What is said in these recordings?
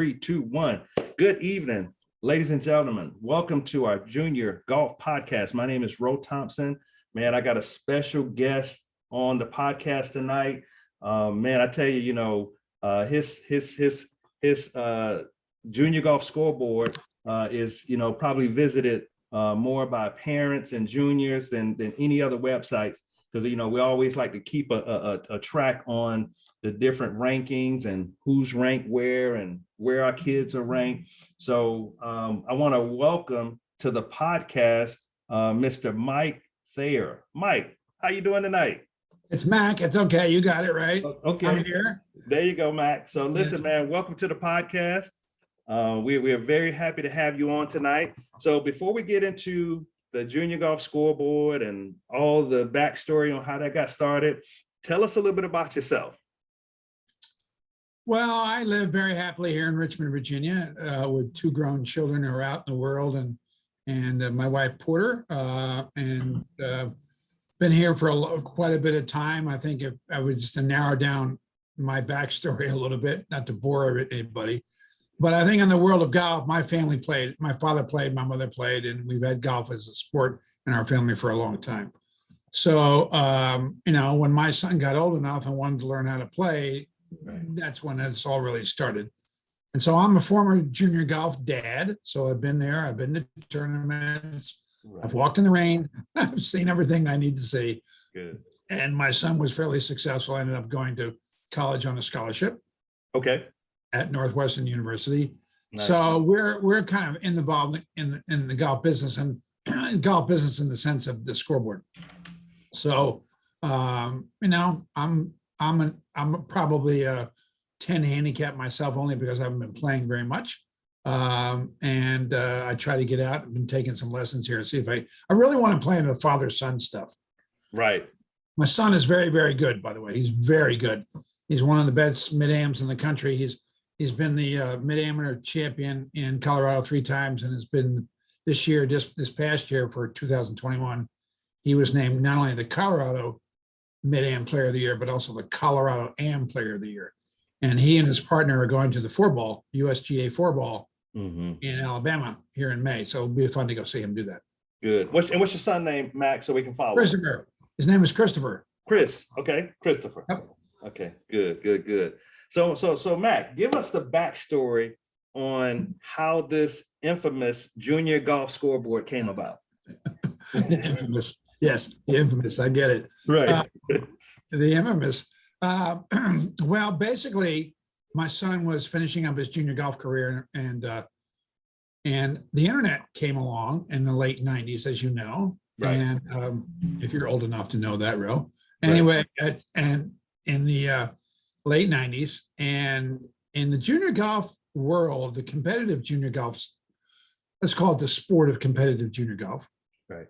3, 2, 1. Good evening, ladies and gentlemen. Welcome to our junior golf podcast. My name is Ro Thompson. Man, I got a special guest on the podcast tonight. Man, I tell you, his junior golf scoreboard is, probably visited more by parents and juniors than any other websites, because we always like to keep a track on the different rankings and who's ranked where and where our kids are ranked. So I want to welcome to the podcast Mr. Mike Thayer. Mike, how you doing tonight? It's Mac. It's okay. You got it right. Okay. I'm here. There you go, Mac. So listen, man, welcome to the podcast. We are very happy to have you on tonight. So before we get into the junior golf scoreboard and all the backstory on how that got started, tell us a little bit about yourself. Well, I live very happily here in Richmond, Virginia, with two grown children who are out in the world, and my wife Porter, and been here for quite a bit of time. I think if I would just narrow down my backstory a little bit, not to bore anybody, but I think in the world of golf, my family played. My father played, my mother played, and we've had golf as a sport in our family for a long time. So, when my son got old enough and wanted to learn how to play, that's when it's all really started. And so I'm a former junior golf dad. So I've been there. I've been to tournaments. Right. I've walked in the rain. I've seen everything I need to see. Good. And my son was fairly successful. I ended up going to college on a scholarship. Okay. At Northwestern University. Nice. So we're kind of involved in the golf business, and golf business in the sense of the scoreboard. So I'm probably a 10 handicap myself, only because I haven't been playing very much. And I try to get out. I've been taking some lessons here and see if I really want to play into the father-son stuff. Right. My son is very, very good, by the way. He's very good. He's one of the best mid-ams in the country. He's been the mid-amateur champion in Colorado 3 times, and has been this year, just this past year for 2021, he was named not only the Colorado Mid-Am Player of the Year, but also the Colorado Am Player of the Year. And he and his partner are going to the four-ball, USGA four-ball in Alabama here in May. So it'll be fun to go see him do that. Good. What's your son's name, Mac, so we can follow? Christopher. His name is Christopher. Chris. Okay. Christopher. Yep. Okay. Good. So Mac, give us the backstory on how this infamous junior golf scoreboard came about. Infamous. Yes, the infamous. I get it. Right. The infamous. Well, basically, my son was finishing up his junior golf career, and the internet came along in the late 90s, as you know. Right. And if you're old enough to know that, Ro. Anyway, right. And in the late 90s, and in the junior golf world, the competitive junior golf, let's call it the sport of competitive junior golf. Right.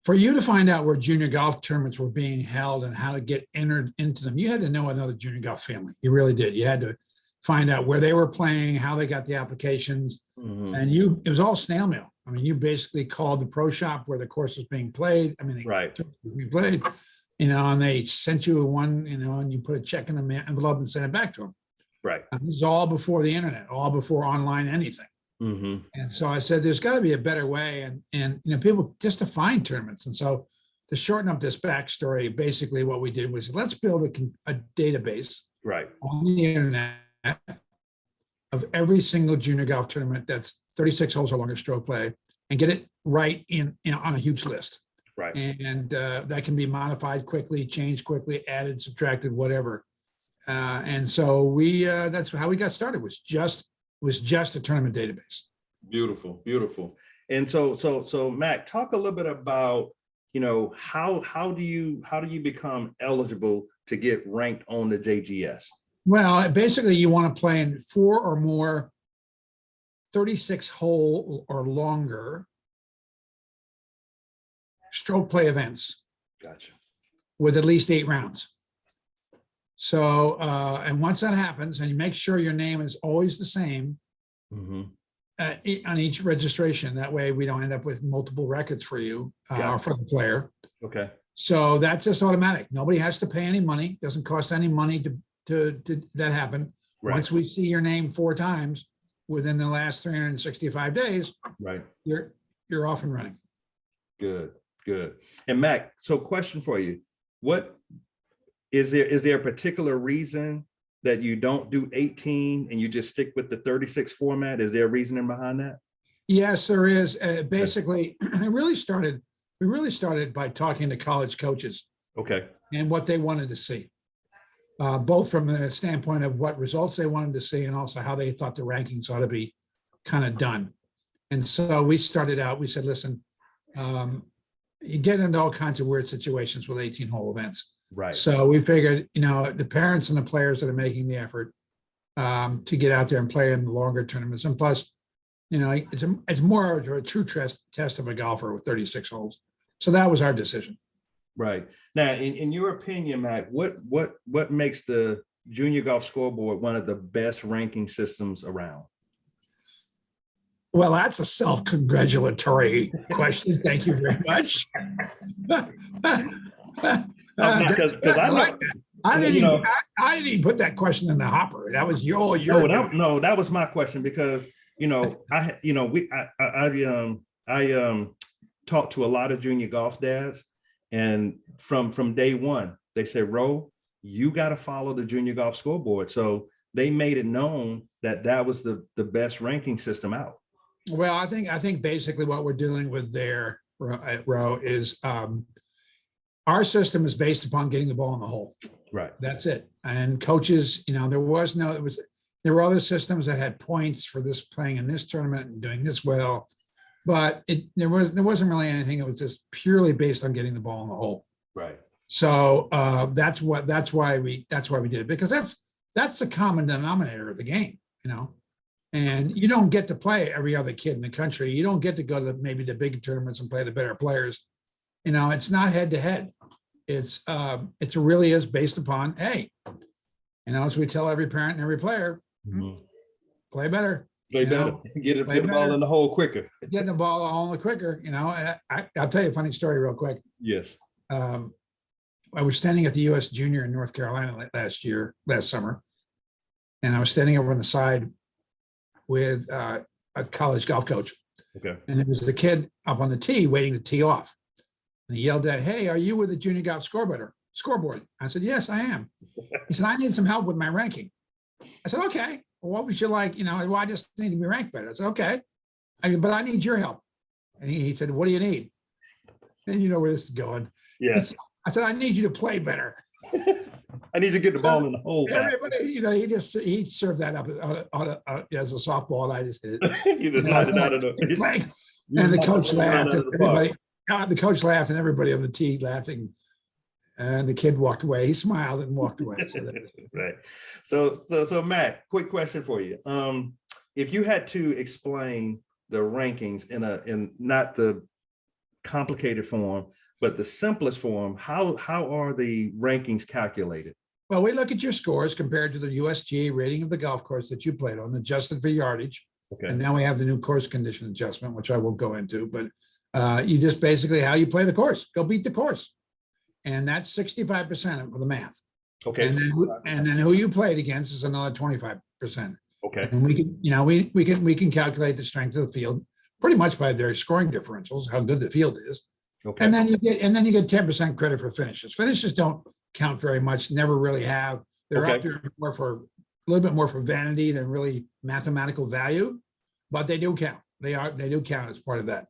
For you to find out where junior golf tournaments were being held and how to get entered into them, you had to know another junior golf family. You really did. You had to find out where they were playing, how they got the applications, and it was all snail mail. I mean, you basically called the pro shop where the course was being played. I mean, we played, and they sent you one, and you put a check in the envelope and sent it back to them. Right. This was all before the internet, all before online anything. And so I said, there's got to be a better way, and people just to find tournaments. And so to shorten up this backstory, basically what we did was, let's build a database on the internet of every single junior golf tournament that's 36 holes or longer stroke play, and get it right on a huge list. Right. And that can be modified quickly, changed quickly, added, subtracted, whatever. And so that's how we got started, was just a tournament database. Beautiful. And so Mac, talk a little bit about, how do you become eligible to get ranked on the JGS? Well, basically you want to play in 4 or more 36 hole or longer stroke play events. Gotcha. With at least 8 rounds. So, and once that happens, and you make sure your name is always the same on each registration, that way we don't end up with multiple records for you or for the player. Okay. So that's just automatic. Nobody has to pay any money. Doesn't cost any money to that happen. Right. Once we see your name 4 times within the last 365 days, Right. you're off and running. Good. Good. And Mac, so question for you. What is there a particular reason that you don't do 18 and you just stick with the 36 format? Is there a reasoning behind that? Yes, there is. Basically, we really started by talking to college coaches Okay. and what they wanted to see, both from the standpoint of what results they wanted to see and also how they thought the rankings ought to be kind of done. And so we started out, we said, listen, you get into all kinds of weird situations with 18-hole events. Right. So we figured, the parents and the players that are making the effort to get out there and play in the longer tournaments. And plus, it's more of a true test of a golfer with 36 holes. So that was our decision. Right. Now, in your opinion, Mac, what makes the Junior Golf Scoreboard one of the best ranking systems around? Well, that's a self-congratulatory question. Thank you very much. Because I didn't even put that question in the hopper. That was your that was my question, because I talked to a lot of junior golf dads, and from day one they said, Ro, you got to follow the Junior Golf Scoreboard. So they made it known that was the best ranking system out. Well, I think basically what we're dealing with there, Ro, is our system is based upon getting the ball in the hole. Right. That's it. And coaches, there were other systems that had points for this, playing in this tournament and doing this well, but there wasn't really anything. It was just purely based on getting the ball in the hole. Right. So that's why we did it, because that's the common denominator of the game, and you don't get to play every other kid in the country. You don't get to go to maybe the big tournaments and play the better players. It's not head to head. It really is based upon, hey, as we tell every parent and every player, play better. Play better. Get the ball in the hole quicker. Get the ball all in the quicker. I'll tell you a funny story real quick. Yes. I was standing at the U.S. Junior in North Carolina last summer, and I was standing over on the side with a college golf coach. Okay. And there was a kid up on the tee waiting to tee off. And he yelled out, "Hey, are you with the Junior Golf Scoreboard?" I said, "Yes, I am." He said, "I need some help with my ranking." I said, "Okay. Well, what would you like? Well, I just need to be ranked better." I said, "Okay. But I need your help." And he said, "What do you need?" And you know where this is going. Yes. I said, "I need you to play better." I need to get the ball in the hole. Everybody, he served that up as a softball, and I just did it. You just knocked it out of the. And the coach laughed. The coach laughed, and everybody on the tee laughing. And the kid walked away. He smiled and walked away. Right. So Matt, quick question for you. If you had to explain the rankings in not the complicated form, but the simplest form, how are the rankings calculated? Well, we look at your scores compared to the USGA rating of the golf course that you played on, adjusted for yardage. Okay. And now we have the new course condition adjustment, which I won't go into, but you just basically how you play the course. Go beat the course. And that's 65% of the math. Okay. And then who you played against is another 25%. Okay. And we can we can calculate the strength of the field pretty much by their scoring differentials, how good the field is. Okay. And then you get 10% credit for finishes. Finishes don't count very much, never really have. They're up there more for a little bit more for vanity than really mathematical value, but they do count. They do count as part of that.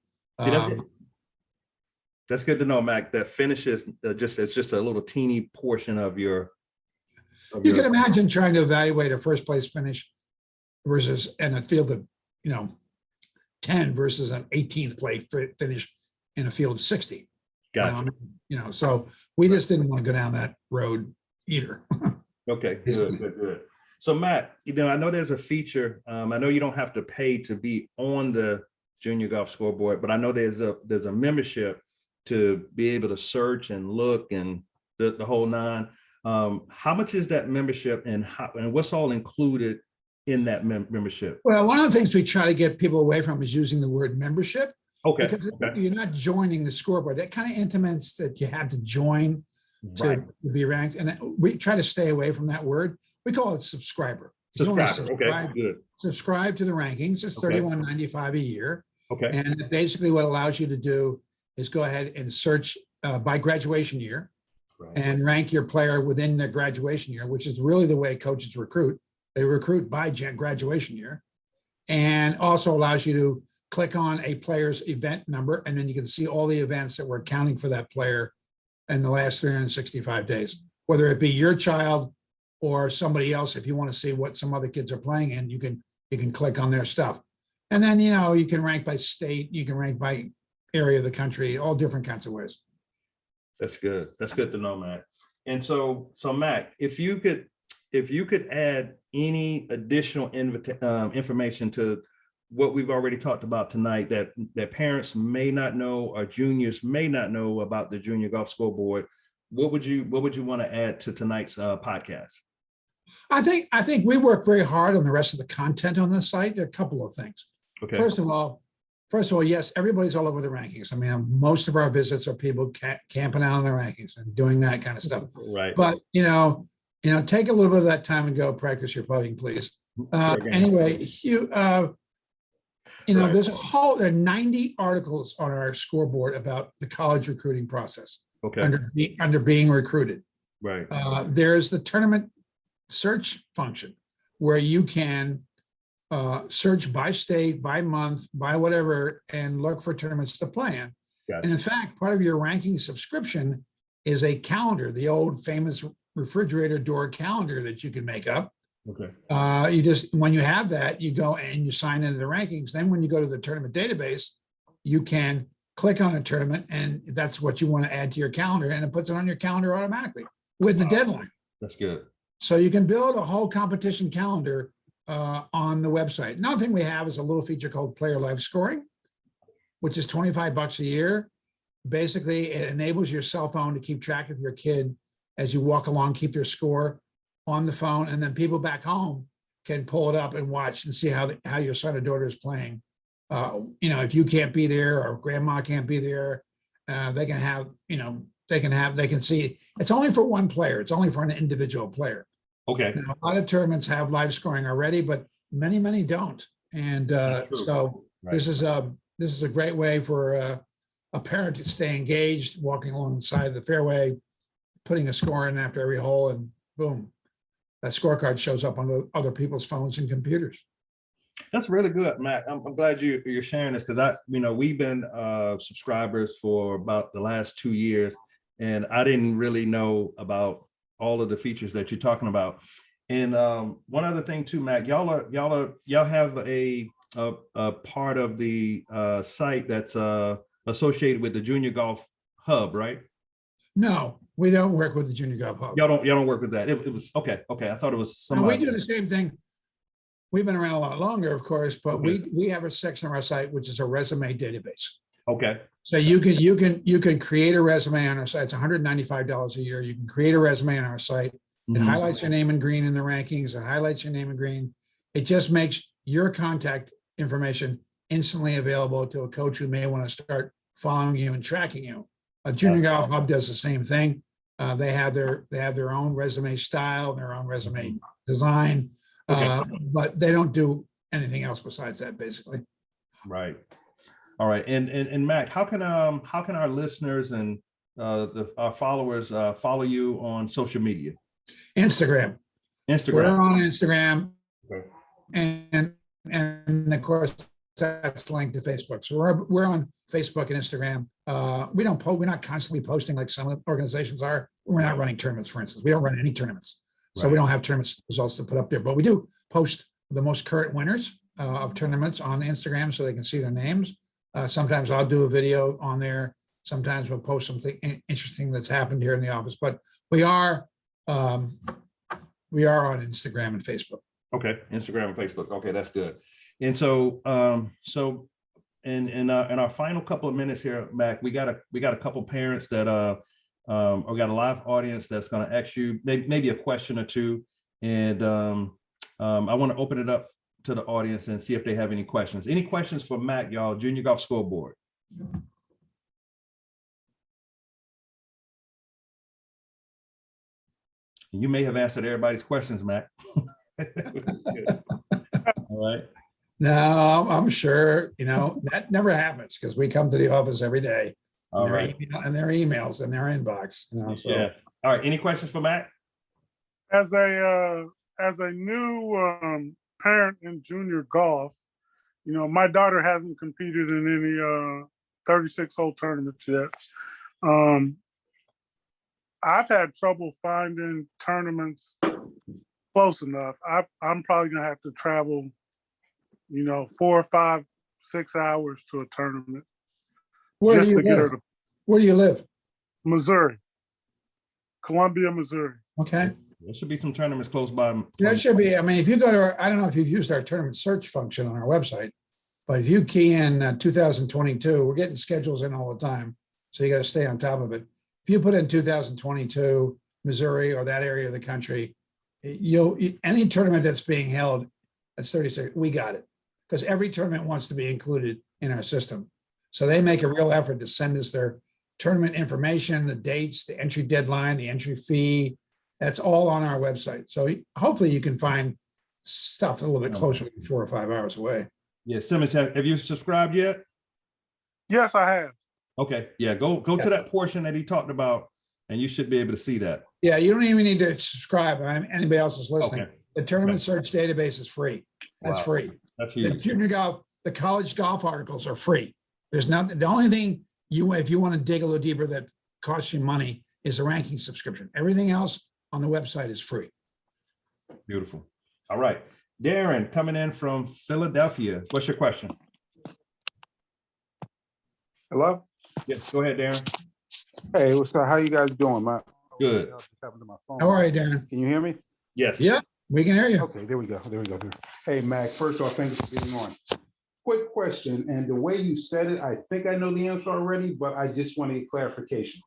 That's good to know, Mac. That finishes just a little teeny portion of your. You can imagine trying to evaluate a first place finish versus in a field of 10 versus an 18th place finish in a field of 60. Gotcha. So we just didn't want to go down that road either. Okay, good. So Matt, I know there's a feature. I know you don't have to pay to be on the Junior Golf Scoreboard, but I know there's a membership to be able to search and look and the whole nine. How much is that membership, and what's all included in that membership? Well, one of the things we try to get people away from is using the word membership. Okay. Because you're not joining the scoreboard. That kind of intimates that you have to join to be ranked. And we try to stay away from that word. We call it subscriber. If you want to Subscriber. Okay, good. subscribe to the rankings, it's Okay. $31.95 a year. Okay. And basically what it allows you to do is go ahead and search by graduation year Right. and rank your player within the graduation year, which is really the way coaches recruit. They recruit by graduation year, and also allows you to click on a player's event number, and then you can see all the events that were counting for that player in the last 365 days, whether it be your child or somebody else. If you want to see what some other kids are playing in, you can click on their stuff. And then, you can rank by state, you can rank by area of the country, all different kinds of ways. That's good. That's good to know, Matt. And so Matt, if you could add any additional information to what we've already talked about tonight that parents may not know or juniors may not know about the Junior Golf Scoreboard, what would you want to add to tonight's podcast? I think we work very hard on the rest of the content on this site. There are a couple of things. Okay. First of all, yes, everybody's all over the rankings. I mean, most of our visits are people camping out on the rankings and doing that kind of stuff. Right. But take a little bit of that time and go practice your putting, please. Anyway, Right. there are 90 articles on our scoreboard about the college recruiting process. Okay. Under being recruited. Right. There's the tournament search function where you can search by state, by month, by whatever, and look for tournaments to play in. Gotcha. And in fact, part of your ranking subscription is a calendar, the old famous refrigerator door calendar that you can make up. Okay. When you have that, you go and you sign into the rankings. Then when you go to the tournament database, you can click on a tournament, and that's what you want to add to your calendar, and it puts it on your calendar automatically with the deadline. That's good. So you can build a whole competition calendar on the website. Another thing we have is a little feature called Player Live Scoring, which is $25 a year. Basically, it enables your cell phone to keep track of your kid as you walk along, keep their score on the phone, and then people back home can pull it up and watch and see how your son or daughter is playing. If you can't be there or grandma can't be there, they can see. It's only for one player. It's only for an individual player. Okay. Now, a lot of tournaments have live scoring already, but many don't. And so Right. this is a great way for a parent to stay engaged, walking alongside the fairway, putting a score in after every hole, and boom, that scorecard shows up on other people's phones and computers. That's really good, Matt. I'm glad you're sharing this, because we've been subscribers for about the last 2 years, and I didn't really know about all of the features that you're talking about. And one other thing too, Matt, y'all have a part of the site that's associated with the Junior Golf Hub, right? No, we don't work with the Junior Golf Hub. Y'all don't work with that. It was okay. I thought it was No, somebody. we do the same thing. We've been around a lot longer, of course, but Okay. we have a section of our site which is a resume database. Okay. So you can create a resume on our site. It's $195 a year. You can create a resume on our site. It Mhm. highlights your name in green in the rankings. It highlights your name in green. It just makes your contact information instantly available to a coach who may want to start following you and tracking you. A Junior Golf Hub does the same thing. They have their own resume style, their own resume design, but they don't do anything else besides that, basically. Right. All right. And Matt, how can our listeners and our followers follow you on social media? Instagram. We're Instagram. on Instagram, Okay. and of course that's linked to Facebook. So we're on Facebook and Instagram. We're not constantly posting like some organizations are. We're not running tournaments, for instance. We don't run any tournaments, so we don't have tournament results to put up there. But we do post the most current winners of tournaments on Instagram, so they can see their names. Sometimes I'll do a video on there. Sometimes we'll post something interesting that's happened here in the office. But we are on Instagram and Facebook. Okay, Instagram and Facebook. Okay, that's good. And so in our final couple of minutes here, Mac, we got a couple parents that or got a live audience that's going to ask you maybe a question or two, and I want to open it up to the audience and see if they have any questions. Any questions for Mac, y'all? Junior Golf Scoreboard. You may have answered everybody's questions, Mac. All right. No, I'm sure, that never happens because we come to the office every day. All And right. their emails and their inbox, so. Yeah. All right. Any questions for Matt? As a new parent in junior golf, my daughter hasn't competed in any 36-hole tournaments yet. I've had trouble finding tournaments close enough. I'm probably gonna have to travel, 4, 5, 6 hours to a tournament. Where do just you to get her live? to Where do you live? Missouri, Columbia, Missouri. Okay. There should be some tournaments close by. That should be, if you go to I don't know if you've used our tournament search function on our website, but if you key in 2022, we're getting schedules in all the time. So you got to stay on top of it. If you put in 2022, Missouri or that area of the country, any tournament that's being held, that's 36, we got it. Because every tournament wants to be included in our system. So they make a real effort to send us their tournament information, the dates, the entry deadline, the entry fee. That's all on our website. So hopefully you can find stuff a little bit closer than 4 or 5 hours away. Yeah, Simmons, have you subscribed yet? Yes, I have. Okay, yeah, go to that portion that he talked about, and you should be able to see that. Yeah, you don't even need to subscribe. Anybody else is listening. Okay. The tournament search database is free. That's Wow. free. That's The huge. junior golf, the college golf articles are free. There's nothing. The only thing if you want to dig a little deeper that costs you money is a ranking subscription. Everything else on the website is free. Beautiful. All right. Darren, coming in from Philadelphia. What's your question? Hello? Yes, go ahead, Darren. Hey, what's up? How you guys doing? Good. Just happened to my phone. How are you, Darren? Can you hear me? Yes. Yeah, we can hear you. Okay, there we go. There we go. Hey, Mac, first off, thank you for being on. Quick question, and the way you said it, I think I know the answer already, but I just want to get clarification.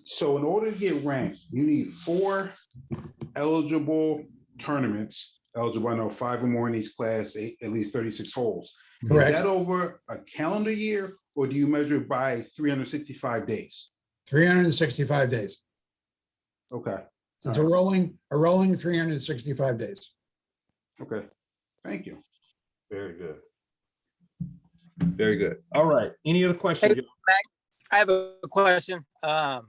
So in order to get ranked, you need 4 eligible tournaments. Eligible, I know 5 or more in each class, at least 36 holes. Correct. Is that over a calendar year, or do you measure it by 365 days? 365 days. Okay. It's a rolling 365 days. Okay. Thank you. Very good. Very good. All right. Any other questions? Hey, I have a question. Got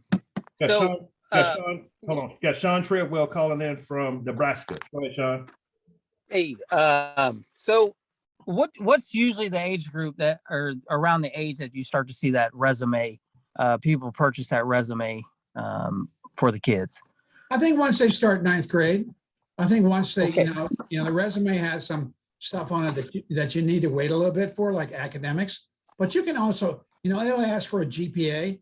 So, Sean, hold on. Got Sean Treadwell calling in from Nebraska. Go ahead, Sean. hey, so what's usually the age group that, or around the age that you start to see that resume, people purchase that resume for the kids? I think once they start 9th grade, I think once they, Okay. the resume has some stuff on it that you need to wait a little bit for, like academics. But you can also, they'll ask for a GPA,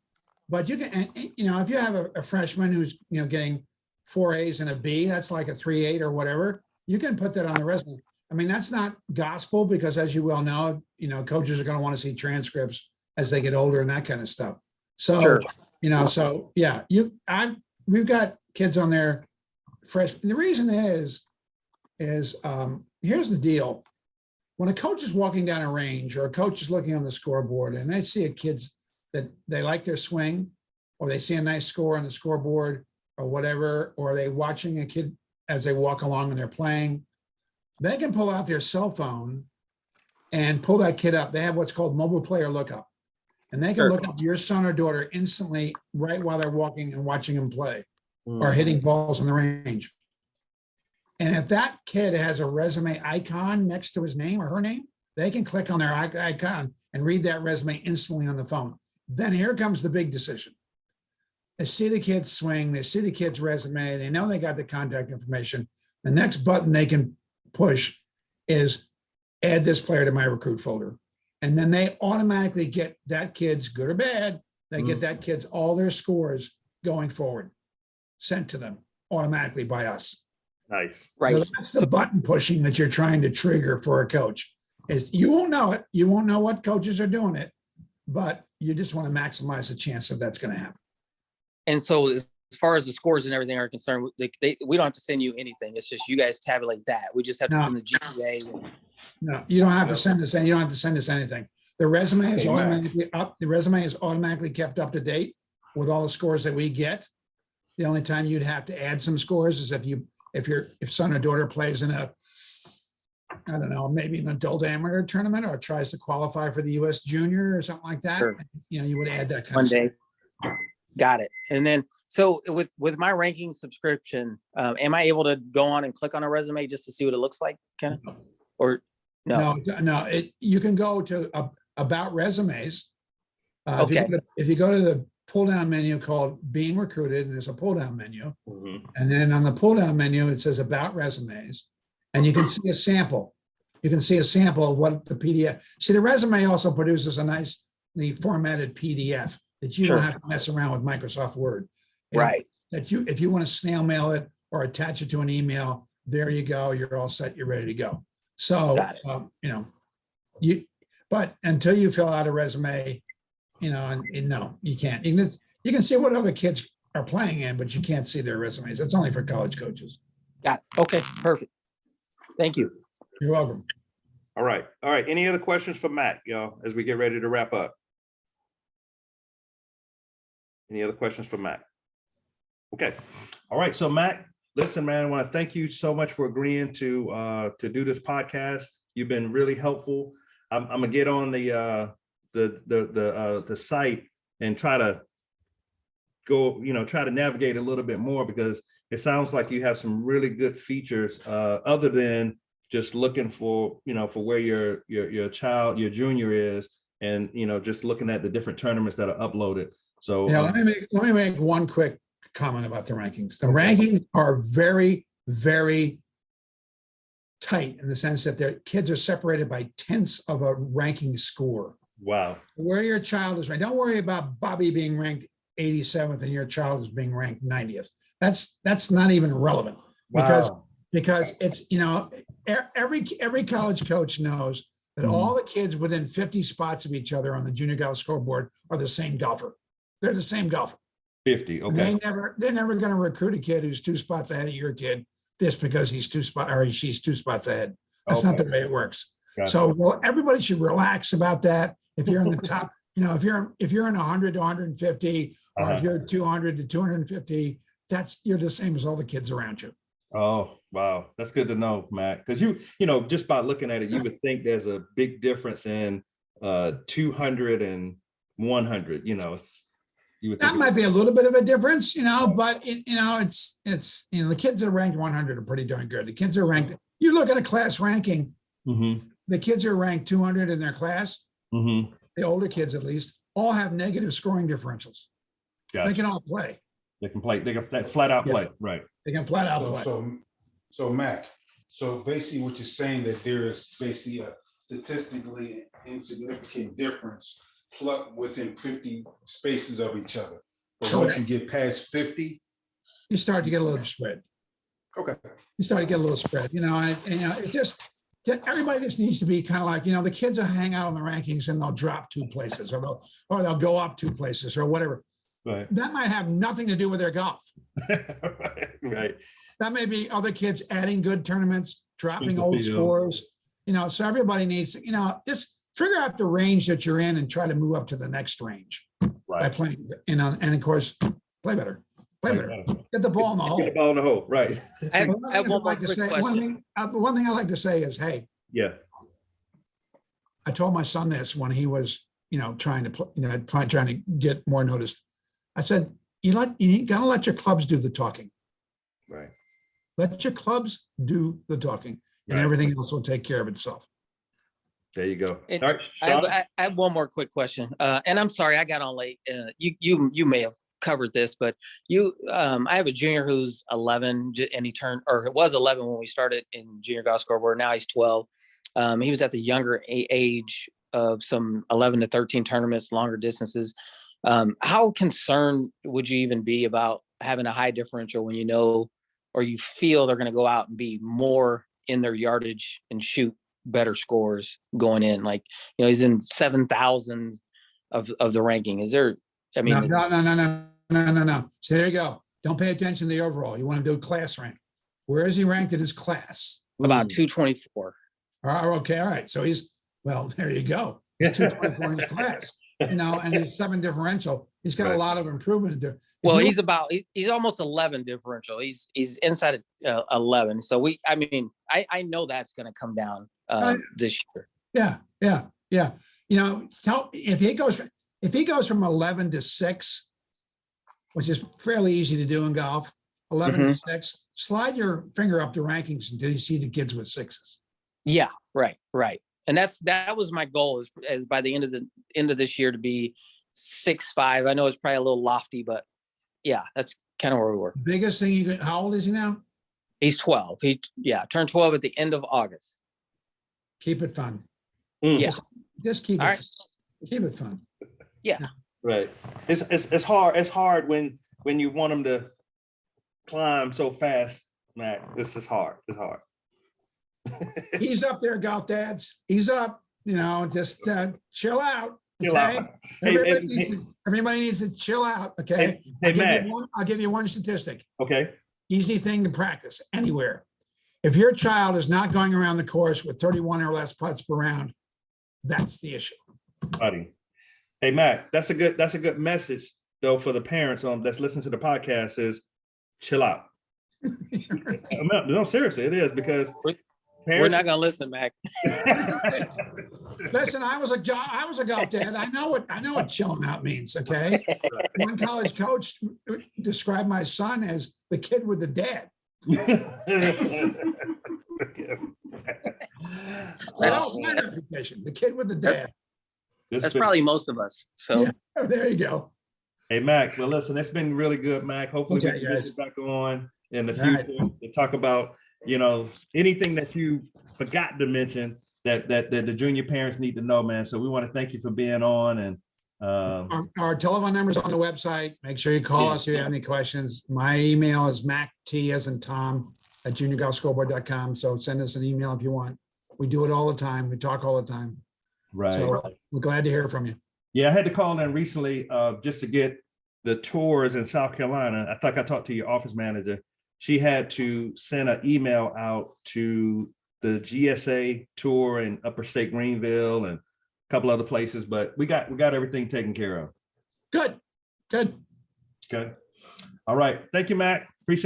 but you can, and, if you have a freshman who's, getting 4 A's and a B, that's like a 3.8 or whatever, you can put that on the resume. I mean, that's not gospel because as you well know, coaches are going to want to see transcripts as they get older and that kind of stuff. So, Sure. so yeah, we've got kids on there fresh. And the reason is here's the deal. When a coach is walking down a range or a coach is looking on the scoreboard and they see a kid's that they like their swing, or they see a nice score on the scoreboard or whatever, or they watching a kid as they walk along and they're playing, they can pull out their cell phone and pull that kid up. They have what's called mobile player lookup. And they can Sure. look up your son or daughter instantly right while they're walking and watching them play or hitting balls on the range. And if that kid has a resume icon next to his name or her name, they can click on their icon and read that resume instantly on the phone. Then here comes the big decision. They see the kid's swing, they see the kid's resume, they know they got the contact information. The next button they can push is add this player to my recruit folder. And then they automatically get that kid's, good or bad, they get that kid's all their scores going forward, sent to them automatically by us. Nice. Right. So that's the button pushing that you're trying to trigger for a coach. Is you won't know it. You won't know what coaches are doing it, but you just want to maximize the chance that that's going to happen. And so as far as the scores and everything are concerned, we don't have to send you anything. It's just you guys tabulate that. We just have to No. send the GPA. No, you don't have to send us. You don't have to send us anything. The resume is Hey, Mac. automatically up. The resume is automatically kept up to date with all the scores that we get. The only time you'd have to add some scores is if if son or daughter plays in a, I don't know, maybe an adult amateur tournament or tries to qualify for the US Junior or something like that, Sure. you would add that kind One of stuff. day. Got it. And then, so with my ranking subscription, am I able to go on and click on a resume just to see what it looks like, kind of? Or no? No, you can go to about resumes. Okay. If you go to the pull-down menu called Being Recruited, and there's a pull-down menu, Mhm. and then on the pull-down menu, it says About Resumes, and you can see a sample. You can see a sample of what the PDF. See, the resume also produces a nicely formatted PDF that you Sure. don't have to mess around with Microsoft Word. It'll- Right. That if you want to snail mail it or attach it to an email, there you go. You're all set. You're ready to go. So, Got it. but until you fill out a resume, and no, you can't. You can see what other kids are playing in, but you can't see their resumes. That's only for college coaches. Got it. Okay, perfect. Thank you. You're welcome. All right. Any other questions for Matt, y'all, as we get ready to wrap up? Any other questions for Matt? Okay. All right. So Matt, listen, man, I want to thank you so much for agreeing to do this podcast. You've been really helpful. I'm gonna get on the site and try to go, try to navigate a little bit more, because it sounds like you have some really good features other than just looking for, for where your child, your junior is, and, just looking at the different tournaments that are uploaded. So Yeah, let me make one quick comment about the rankings. The Okay. rankings are very, very tight in the sense that their kids are separated by tenths of a ranking score. wow. Where your child is ranked. Don't worry about Bobby being ranked 87th and your child is being ranked 90th. That's not even relevant, because Wow. it's, every college coach knows that Mhm. all the kids within 50 spots of each other on the junior golf scoreboard are the same golfer. They're the same golfer. 50. And Okay. they're never going to recruit a kid who's 2 spots ahead of your kid just because he's 2 spots or she's 2 spots ahead. That's not the Okay. way it works. Gotcha. So, well, everybody should relax about that. If you're in the top, if you're in 100 to 150, or if you're 200 to 250, you're the same as all the kids around you. Oh, wow. That's good to know, Matt. Because just by looking at it, you would think there's a big difference in 200 and 100. You would That think might be a little bit of a difference, but it's the kids that are ranked 100 are pretty darn good. The kids are ranked. You look at a class ranking, Mm-hmm. the kids who are ranked 200 in their class, Mm-hmm. the older kids at least, all have negative scoring differentials. Gotcha. They can all play. They can play. They can flat out play. Right. They can flat out So, play. so Mac, so basically what you're saying that there is basically a statistically insignificant difference within 50 spaces of each other. But once you get past 50, You start to get a little spread. okay. You start to get a little spread, it just, everybody just needs to be kind of like, the kids will hang out on the rankings and they'll drop 2 places, or they'll go up 2 places or whatever. Right. That might have nothing to do with their golf. Right. That may be other kids adding good tournaments, dropping the old field. scores, so everybody needs to, just figure out the range that you're in and try to move up to the next range by Right. playing, and of course, play better. Get the ball in the hole. Get the ball in the hole. Right. I have, One I have thing one I'd more like to quick say- question. one thing I like to say is, hey, Yeah. I told my son this when he was, trying to get more noticed. I said, you gotta let your clubs do the talking. Right. Let your clubs do the talking, and Right. everything else will take care of itself. There you go. And All right, I have, Sean. I have one more quick question, and I'm sorry I got on late. You may have covered this, but I have a junior who's 11, and he turned, or it was 11 when we started in junior golf scoreboard. Now he's 12. He was at the younger age of some 11 to 13 tournaments, longer distances. How concerned would you even be about having a high differential when or you feel they're going to go out and be more in their yardage and shoot better scores going in? Like, he's in 7,000 of the ranking. Is there, I mean, No. So there you go. Don't pay attention to the overall. You want to do class rank. Where is he ranked in his class? about 224. Okay, all right. So there you go. He's 224 in his class, and his 7 differential. He's got a Right. lot of improvement to do. If Well, you- he's almost 11 differential. He's inside of 11. So I know that's going to come down this year. Yeah, yeah, yeah. You know, if he goes from 11 to 6, which is fairly easy to do in golf, 11 to 6, slide your finger up the rankings until you see the kids with 6s. Yeah, right. And that was my goal is by the end of this year to be 6'5". I know it's probably a little lofty, but yeah, that's kind of where we were. Biggest thing you could, how old is he now? He's 12. He turned 12 at the end of August. Keep it fun. Yeah. Just keep it, All right. fun. Keep it fun. Yeah. Right. It's hard. It's hard when you want them to climb so fast, Mac. It's just hard. It's hard. He's up there, golf dads. He's up, just chill out. Chill Okay. out. Hey, Everybody needs to chill out. Okay. hey, Mac. I'll give you one statistic. Okay. Easy thing to practice anywhere. If your child is not going around the course with 31 or less putts per round, that's the issue. Buddy. Hey, Mac, that's a good message though for the parents that's listening to the podcast is chill out. No, seriously, it is because We're not going to listen, Mac. Listen, I was a golf dad. I know what chilling out means. Okay. One college coach described my son as the kid with the dad. That's my reputation. The kid with the dad. That's probably most of us. So Yeah, there you go. Hey, Mac, well, listen, it's been really good, Mac. Hopefully we Okay, can get guys. you back on in the All right. future to talk about, anything that you forgot to mention that the junior parents need to know, man. So we want to thank you for being on and Our telephone number's on the website. Make sure you call us if you have any questions. My email is mact as in Tom @juniorgolfscoreboard.com. So send us an email if you want. We do it all the time. We talk all the time. right. So we're glad to hear from you. Yeah, I had to call in recently just to get the tours in South Carolina. I think I talked to your office manager. She had to send an email out to the GSA tour in Upper State Greenville and a couple other places, but we got everything taken care of. Good. Okay. All right. Thank you, Mac.